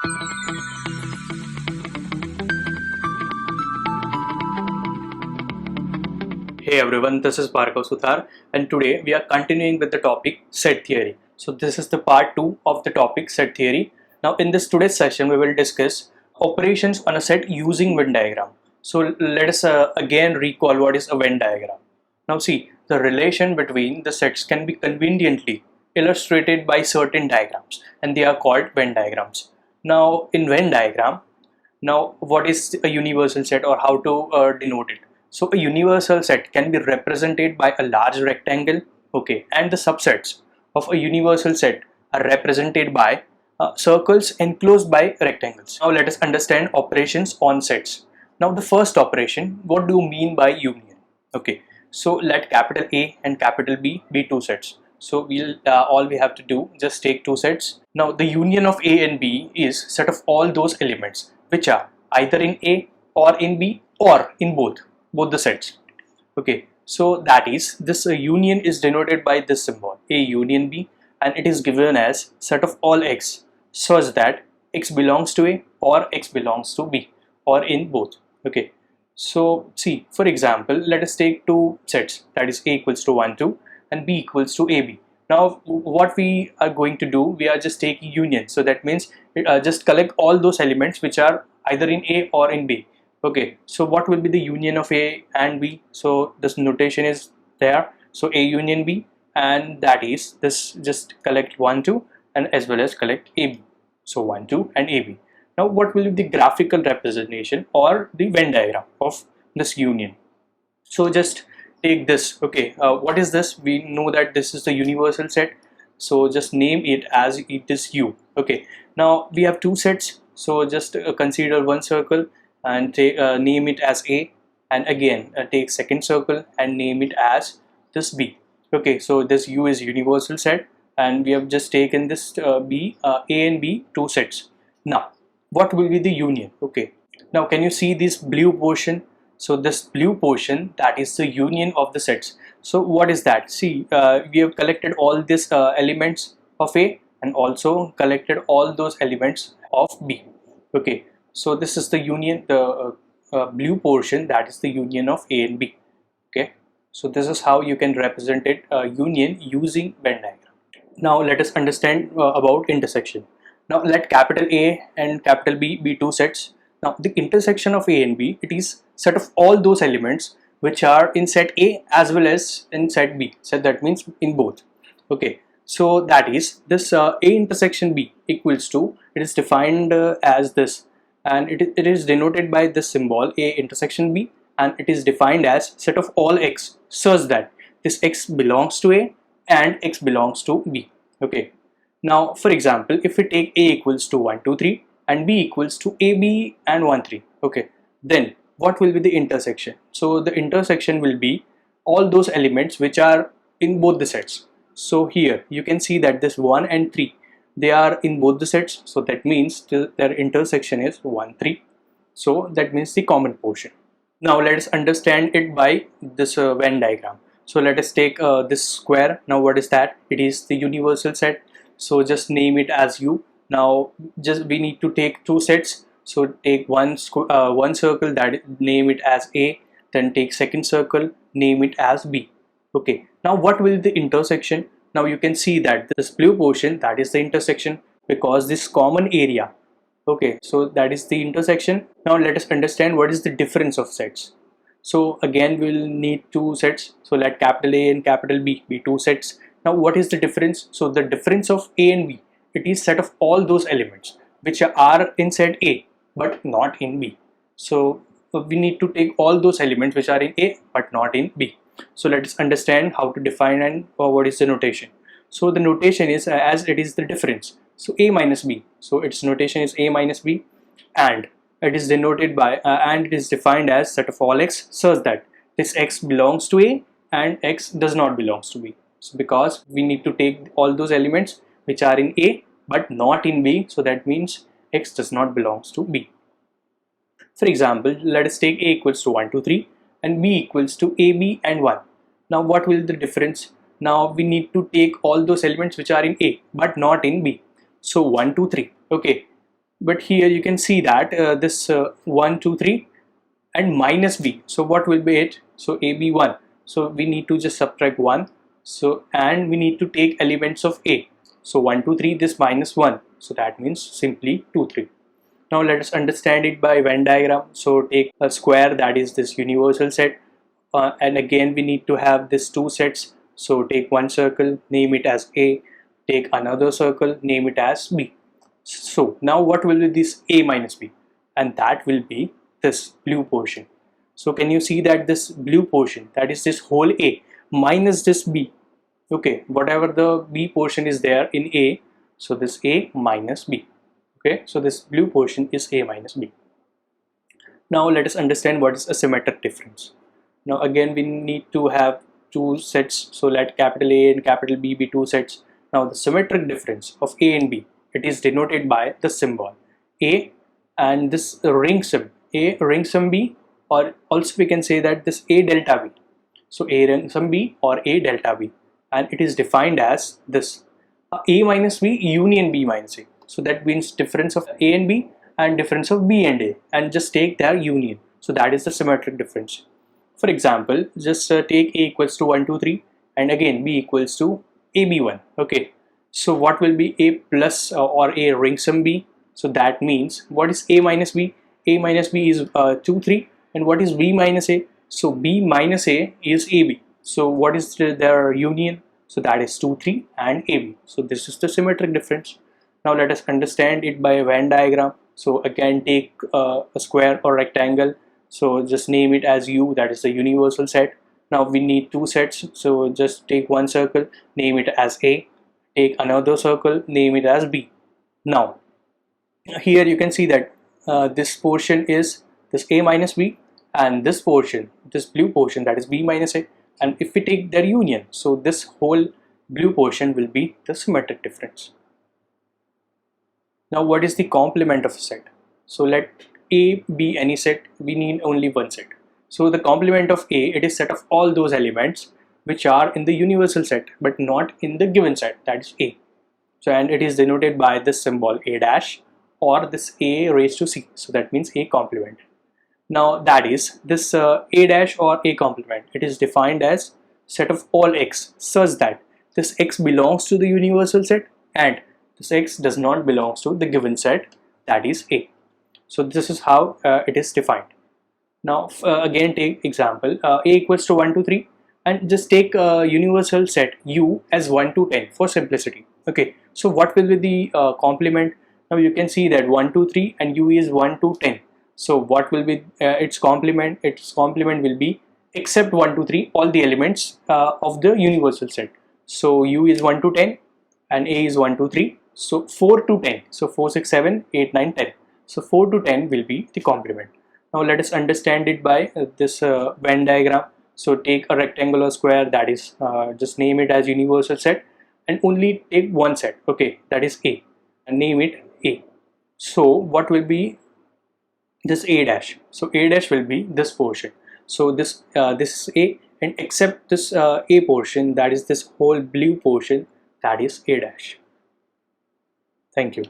Hey everyone, this is Bhargav Suthar, and today we are continuing with the topic set theory. So this is the part 2 of the topic set theory. Now in this today's session we will discuss operations on a set using Venn diagram. So let us again recall what is a Venn diagram. Now see, the relation between the sets can be conveniently illustrated by certain diagrams, and they are called Venn diagrams. Now in Venn diagram, now what is a universal set or how to denote it? So a universal set can be represented by a large rectangle, okay, and the subsets of a universal set are represented by circles enclosed by rectangles. Now let us understand operations on sets. Now the first operation, what do you mean by union? Okay, so let capital A and capital B be two sets. So we'll all we have to do, just take two sets. Now the union of A and B is set of all those elements which are either in A or in B or in both the sets. Okay, so that is this union is denoted by this symbol A union B, and it is given as set of all x such that x belongs to A or x belongs to B or in both. Okay, so see, for example, let us take two sets, that is A equals to 1 2 and B equals to AB. Now what we are going to do, we are just taking union, so that means just collect all those elements which are either in A or in B. Okay, so what will be the union of A and B? So this notation is there, so A union B, and that is this, just collect 1 2 and as well as collect AB, so 1 2 and AB. Now what will be the graphical representation or the Venn diagram of this union? So just take this. Okay, what is this? We know that this is the universal set, so just name it as it is U. Okay, now we have two sets, so just consider one circle and name it as A, and again take second circle and name it as this B. Okay, so this U is universal set, and we have just taken this A and B two sets. Now what will be the union? Okay, now can you see this blue portion? So this blue portion, that is the union of the sets. So what is that? See, we have collected all these elements of A and also collected all those elements of B. Okay, so this is the union, the blue portion, that is the union of A and B. Okay, so this is how you can represent it, union, using Venn diagram. Now let us understand about intersection. Now let capital A and capital B be two sets. Now the intersection of A and B, it is set of all those elements which are in set A as well as in set B. So that means in both. Okay, so that is this A intersection B equals to, it is defined as this, and it is denoted by this symbol A intersection B, and it is defined as set of all x such that this x belongs to A and x belongs to B. Okay, now for example, if we take A equals to 1 2 3 and B equals to AB and 1 3, okay, then what will be the intersection? So the intersection will be all those elements which are in both the sets. So here you can see that this 1 and 3, they are in both the sets, so that means their intersection is 1 3, so that means the common portion. Now let us understand it by this Venn diagram. So let us take this square. Now what is that? It is the universal set, so just name it as U. Now just we need to take two sets, so take one circle, that name it as A, then take second circle, name it as B. Okay, now what will the intersection? Now you can see that this blue portion, that is the intersection, because this common area. Okay, so that is the intersection. Now let us understand what is the difference of sets. So again we'll need two sets, so let capital A and capital B be two sets. Now what is the difference? So the difference of A and B, it is set of all those elements which are in set A but not in B. So we need to take all those elements which are in A but not in B. So let us understand how to define and what is the notation. So the notation is as it is the difference, so A minus B, so its notation is A minus B, and it is denoted by and it is defined as set of all x such that this x belongs to A and x does not belongs to B. So because we need to take all those elements which are in A but not in B, so that means x does not belongs to B. For example, let us take A equals to 1 2 3 and B equals to AB and 1. Now what will the difference? Now we need to take all those elements which are in A but not in B. So 1 2 3. Okay, but here you can see that this 1 2 3 and minus b, so what will be it? So ab1, so we need to just subtract 1, so and we need to take elements of a, so 1 2 3, this minus 1, so that means simply 2 3. Now let us understand it by Venn diagram. So take a square, that is this universal set, and again we need to have this two sets. So take one circle, name it as a, take another circle, name it as b. So now what will be this a minus b? And that will be this blue portion. So can you see that this blue portion, that is this whole a minus this b, okay, whatever the b portion is there in a, so this a minus b. Okay, so this blue portion is a minus b. Now let us understand what is a symmetric difference. Now again we need to have two sets, so let capital A and capital B be two sets. Now the symmetric difference of a and b, it is denoted by the symbol a and this ring sum, a ring sum b, or also we can say that this a delta b. So a ring sum b or a delta b, and it is defined as this a minus b union b minus a. So that means difference of a and b and difference of b and a, and just take their union. So that is the symmetric difference. For example, just take a equals to 1 2 3 and again b equals to ab1. Okay, so what will be a plus or a ring sum b? So that means what is a minus b? A minus b is 2 3, and what is b minus a? So b minus a is ab. So what is their union? So that is 2 3 and ab. So this is the symmetric difference. Now let us understand it by a Venn diagram. So again take a square or rectangle, so just name it as u, that is the universal set. Now we need two sets, so just take one circle, name it as a, take another circle, name it as b. Now here you can see that this portion is this a minus b, and this portion, this blue portion, that is b minus a, and if we take their union, so this whole blue portion will be the symmetric difference. Now what is the complement of a set? So let A be any set, we need only one set. So the complement of A, it is set of all those elements which are in the universal set but not in the given set, that is A. So and it is denoted by this symbol A dash or this A raised to C, so that means A complement. Now that is this A dash or A complement, it is defined as set of all x such that this x belongs to the universal set and this x does not belong to the given set, that is A. So this is how it is defined. Now again take example A equals to 1 2 3 and just take a universal set u as 1 to 10 for simplicity. Okay, so what will be the complement? Now you can see that 1 2 3 and u is 1 to 10. So what will be its complement? Its complement will be except 1 2 3 all the elements of the universal set. So u is 1 to 10 and a is 1 2 3. So 4 to 10, so 4 6 7 8 9 10. So 4 to 10 will be the complement. Now let us understand it by this Venn diagram. So take a rectangle or square, that is just name it as universal set and only take one set, okay, that is A, and name it A. So what will be this A dash? So A dash will be this portion. So this is A, and except this A portion, that is this whole blue portion, that is A dash. Thank you.